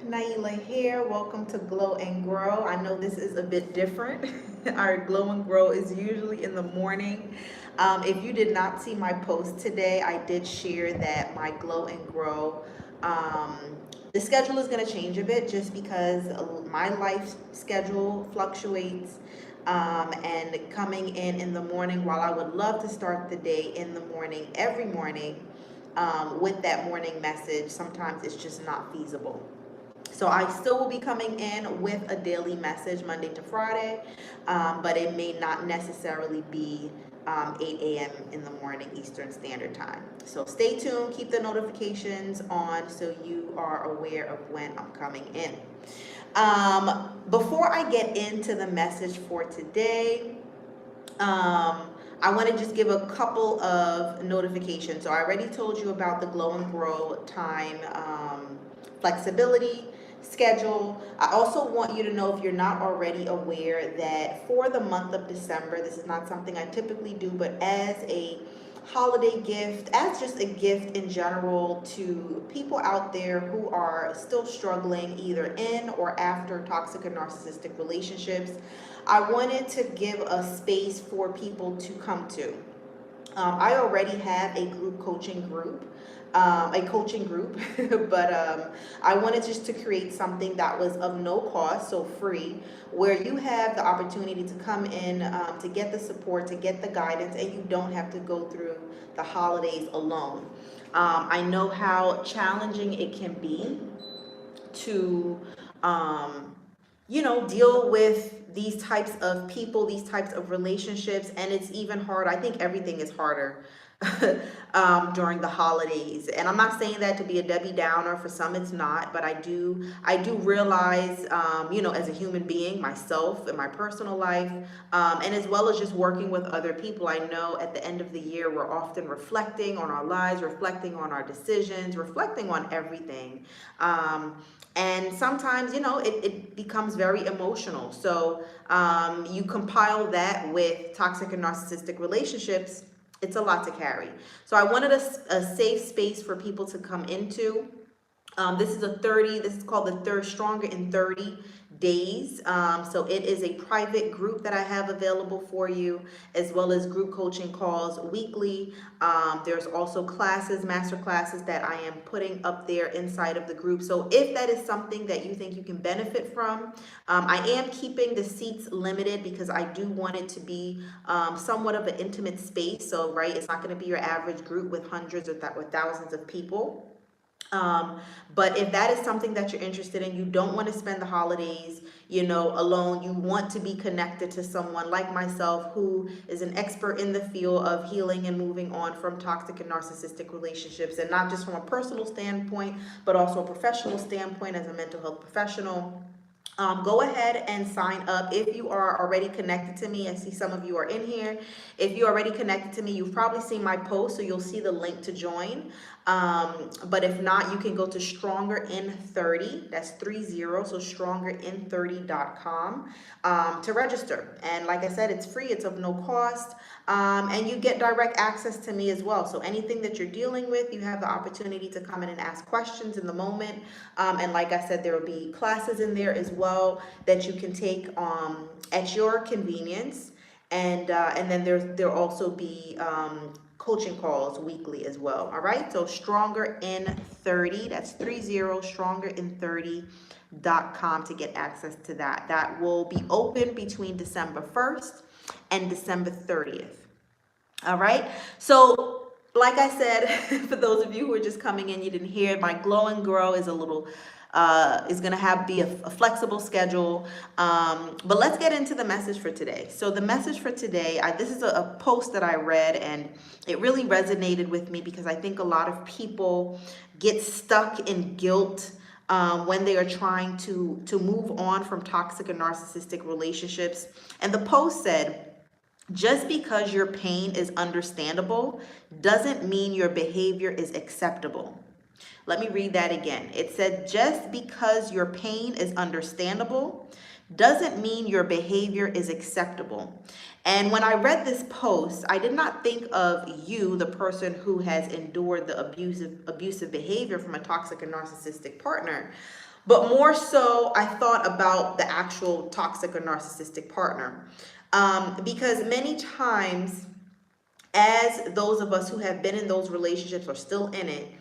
Nailah here. Welcome to Glow and Grow. I know this is a bit different. Our Glow and Grow is usually in the morning. If you did not see my post today, I did share that my Glow and Grow, um, the schedule is going to change a bit just because my life schedule fluctuates. And coming in the morning, while I would love to start the day in the morning, every morning, with that morning message, sometimes it's just not feasible. So I still will be coming in with a daily message Monday to Friday, but it may not necessarily be 8 a.m. in the morning Eastern Standard Time. So stay tuned, keep the notifications on so you are aware of when I'm coming in. Before I get into the message for today, I want to just give a couple of notifications. So I already told you about the Glow and Grow time flexibility schedule. I also want you to know, if you're not already aware, that for the month of December, this is not something I typically do, but as a holiday gift, as just a gift in general to people out there who are still struggling either in or after toxic and narcissistic relationships, I wanted to give a space for people to come to. I already have a coaching group, but I wanted just to create something that was of no cost, so free, where you have the opportunity to come in, to get the support, to get the guidance, and you don't have to go through the holidays alone. I know how challenging it can be to deal with these types of people, these types of relationships, and it's even hard. I think everything is harder during the holidays. And I'm not saying that to be a Debbie Downer. For some, it's not, but I do realize, as a human being, myself in my personal life, and as well as just working with other people, I know at the end of the year, we're often reflecting on our lives, reflecting on our decisions, reflecting on everything. And sometimes, it becomes very emotional. So you compile that with toxic and narcissistic relationships, it's a lot to carry. So I wanted a safe space for people to come into. This is called the third Stronger in 30 days. So it is a private group that I have available for you, as well as group coaching calls weekly. There's also classes, master classes that I am putting up there inside of the group. So if that is something that you think you can benefit from, I am keeping the seats limited because I do want it to be somewhat of an intimate space. So, right, it's not going to be your average group with hundreds or thousands of people. But if that is something that you're interested in, you don't want to spend the holidays, alone. You want to be connected to someone like myself who is an expert in the field of healing and moving on from toxic and narcissistic relationships, and not just from a personal standpoint, but also a professional standpoint as a mental health professional. Go ahead and sign up if you are already connected to me. I see some of you are in here. If you're already connected to me, you've probably seen my post, so you'll see the link to join. But if not, you can go to Stronger in 30. That's 30. So strongerin30.com to register. And like I said, it's free. It's of no cost. And you get direct access to me as well. So anything that you're dealing with, you have the opportunity to come in and ask questions in the moment. And like I said, there will be classes in there as well that you can take at your convenience. And then there'll also be coaching calls weekly as well. All right. So Stronger in 30. That's 30. Strongerin30.com to get access to that. That will be open between December 1st and December 30th. All right. So like I said, for those of you who are just coming in, you didn't hear, my Glow and Grow is is going to be a flexible schedule. But let's get into the message for today. So the message for today, this is a post that I read, and it really resonated with me because I think a lot of people get stuck in guilt when they are trying to move on from toxic and narcissistic relationships. And the post said, just because your pain is understandable doesn't mean your behavior is acceptable. Let me read that again. It said, just because your pain is understandable doesn't mean your behavior is acceptable. And when I read this post, I did not think of you, the person who has endured the abusive behavior from a toxic and narcissistic partner. But more so, I thought about the actual toxic or narcissistic partner. Because many times, as those of us who have been in those relationships or still in it,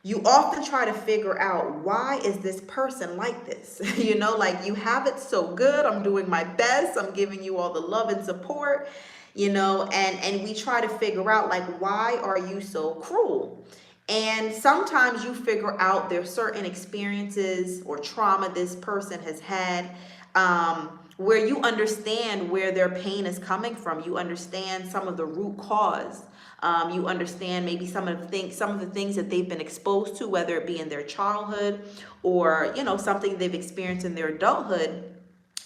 you often try to figure out, why is this person like this? Like, you have it so good. I'm doing my best. I'm giving you all the love and support, and we try to figure out, like, why are you so cruel? And sometimes you figure out there's certain experiences or trauma this person has had, where you understand where their pain is coming from. You understand some of the root cause. You understand maybe some of the things that they've been exposed to, whether it be in their childhood or something they've experienced in their adulthood.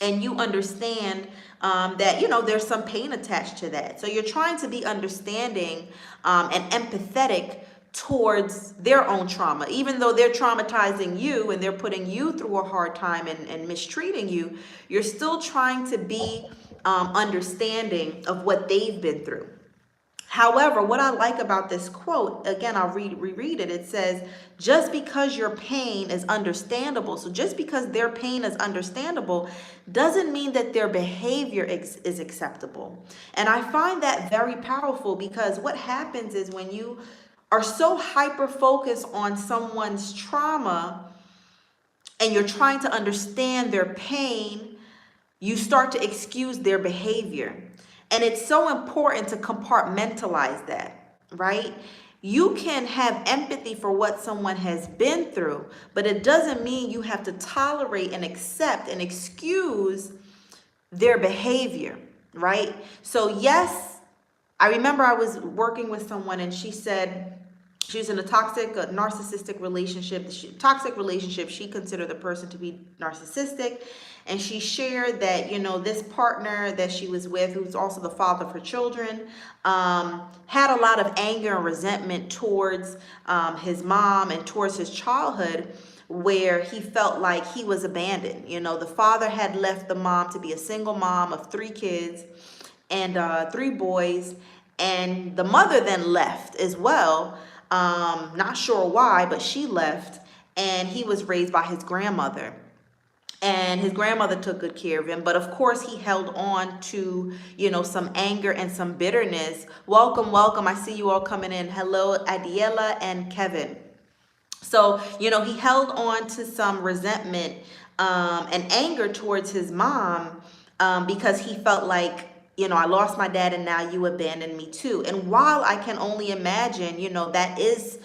And you understand that there's some pain attached to that. So you're trying to be understanding and empathetic towards their own trauma. Even though they're traumatizing you and they're putting you through a hard time and mistreating you, you're still trying to be understanding of what they've been through. However, what I like about this quote, again, I'll reread it. It says, just because your pain is understandable, so just because their pain is understandable, doesn't mean that their behavior is acceptable. And I find that very powerful, because what happens is, when you are so hyper-focused on someone's trauma and you're trying to understand their pain, you start to excuse their behavior. And it's so important to compartmentalize that, right? You can have empathy for what someone has been through, but it doesn't mean you have to tolerate and accept and excuse their behavior, right? So yes, I remember I was working with someone, and she said she was in a narcissistic relationship. Toxic relationship, she considered the person to be narcissistic. And she shared that, this partner that she was with, who's also the father of her children, had a lot of anger and resentment towards his mom and towards his childhood, where he felt like he was abandoned. The father had left the mom to be a single mom of 3 kids and 3 boys. And the mother then left as well. Not sure why, but she left, and he was raised by his grandmother. And his grandmother took good care of him. But of course, he held on to, some anger and some bitterness. Welcome, welcome. I see you all coming in. Hello, Adiela and Kevin. So, he held on to some resentment and anger towards his mom because he felt like, I lost my dad and now you abandoned me too. And while I can only imagine, that is,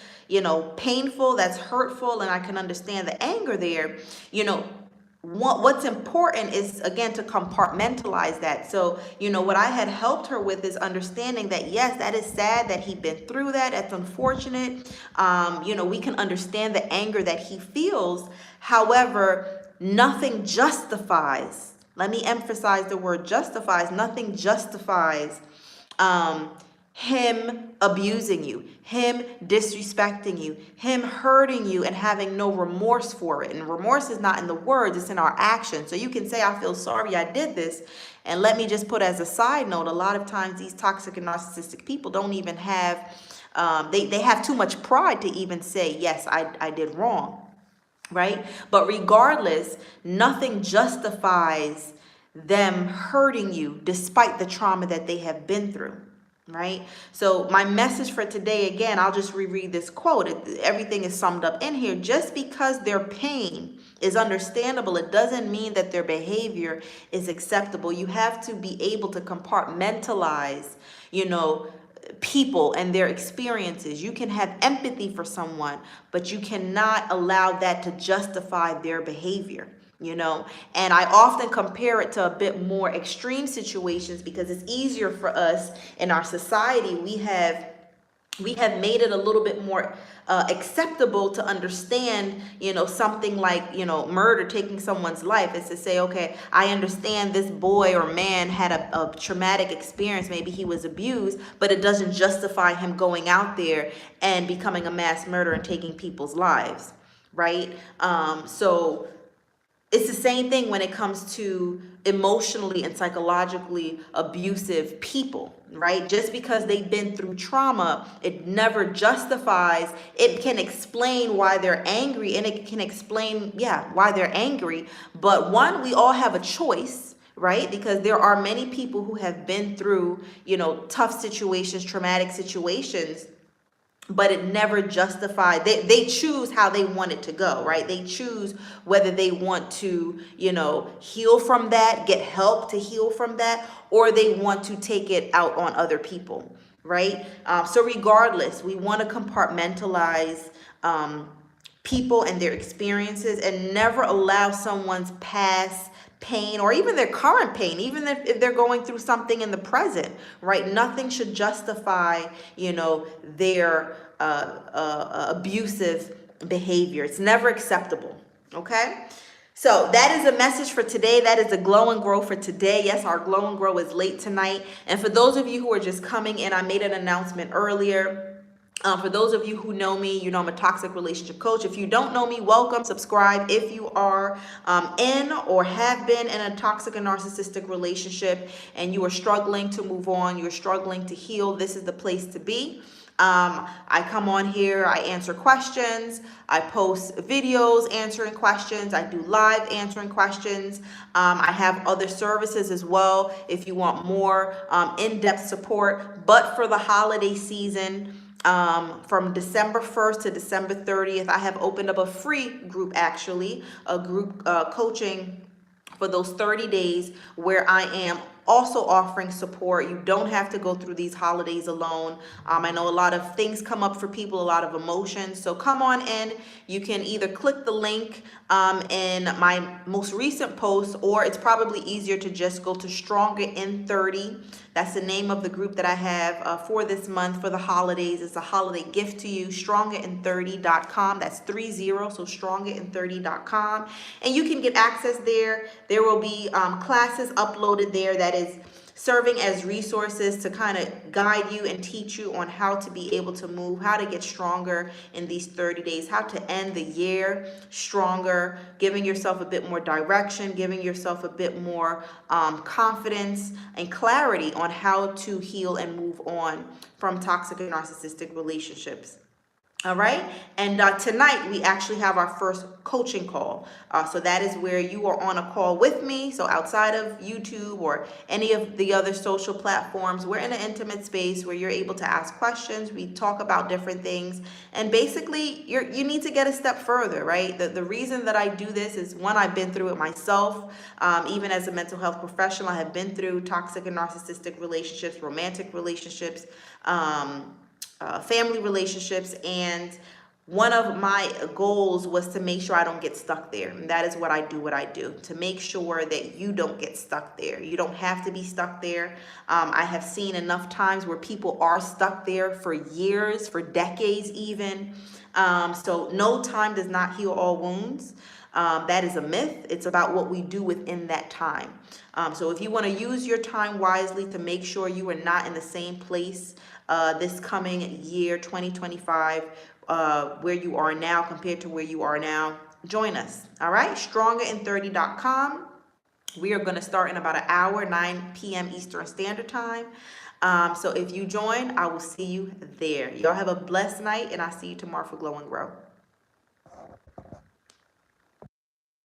painful, that's hurtful, and I can understand the anger there, what's important is, again, to compartmentalize that. So, what I had helped her with is understanding that, yes, that is sad that he'd been through that. That's unfortunate. We can understand the anger that he feels. However, nothing justifies. Let me emphasize the word justifies. Nothing justifies him abusing you, him disrespecting you, him hurting you, and having no remorse for it. And remorse is not in the words, it's in our actions. So you can say, I feel sorry I did this. And let me just put as a side note, a lot of times these toxic and narcissistic people don't even have, they have too much pride to even say, yes, I did wrong. Right? But regardless, nothing justifies them hurting you despite the trauma that they have been through. Right? So my message for today, again, I'll just reread this quote. Everything is summed up in here. Just because their pain is understandable, it doesn't mean that their behavior is acceptable. You have to be able to compartmentalize, people and their experiences. You can have empathy for someone, but you cannot allow that to justify their behavior. And I often compare it to a bit more extreme situations because it's easier for us in our society. We have made it a little bit more acceptable to understand, something like, murder, taking someone's life. Is to say, okay, I understand this boy or man had a traumatic experience. Maybe he was abused, but it doesn't justify him going out there and becoming a mass murderer and taking people's lives. Right? So It's the same thing when it comes to emotionally and psychologically abusive people, right? Just because they've been through trauma, it never justifies. It can explain why they're angry, and it can explain, yeah, why they're angry. But one, we all have a choice, right? Because there are many people who have been through, tough situations, traumatic situations, but it never justified. They choose how they want it to go, right? They choose whether they want to, heal from that, get help to heal from that, or they want to take it out on other people, right? So regardless, we want to compartmentalize people and their experiences, and never allow someone's past pain or even their current pain, even if they're going through something in the present, right? Nothing should justify, their abusive behavior. It's never acceptable. Okay. So that is a message for today. That is a glow and grow for today. Yes, our glow and grow is late tonight. And for those of you who are just coming in, I made an announcement earlier. For those of you who know me, you know I'm a toxic relationship coach. If you don't know me, welcome, subscribe. If you are in or have been in a toxic and narcissistic relationship and you are struggling to move on, you're struggling to heal, this is the place to be. I come on here, I answer questions, I post videos answering questions, I do live answering questions. I have other services as well if you want more in-depth support. But for the holiday season, from December 1st to December 30th, I have opened up a free group, actually, a group coaching for those 30 days where I am also offering support. You don't have to go through these holidays alone. I know a lot of things come up for people, a lot of emotions. So come on in. You can either click the link in my most recent post, or it's probably easier to just go to Stronger in 30. That's the name of the group that I have for this month for the holidays. It's a holiday gift to you, strongerin30.com. That's 30, so strongerin30.com. And you can get access there. There will be classes uploaded there that is serving as resources to kind of guide you and teach you on how to be able to move, how to get stronger in these 30 days, how to end the year stronger, giving yourself a bit more direction, giving yourself a bit more confidence and clarity on how to heal and move on from toxic and narcissistic relationships. All right. And tonight we actually have our first coaching call. So that is where you are on a call with me. So outside of YouTube or any of the other social platforms, we're in an intimate space where you're able to ask questions. We talk about different things. And basically, you need to get a step further, right? The reason that I do this is, one, I've been through it myself. Even as a mental health professional, I have been through toxic and narcissistic relationships, romantic relationships, family relationships, and one of my goals was to make sure I don't get stuck there. And that is what I do, to make sure that you don't get stuck there. You don't have to be stuck there. I have seen enough times where people are stuck there for years, for decades even. So no time does not heal all wounds. That is a myth. It's about what we do within that time. So if you want to use your time wisely to make sure you are not in the same place this coming year, 2025, where you are now compared to where you are now, join us. All right, strongerin30.com. We are going to start in about an hour, 9 p.m. Eastern Standard Time. So if you join, I will see you there. Y'all have a blessed night, and I'll see you tomorrow for Glow and Grow.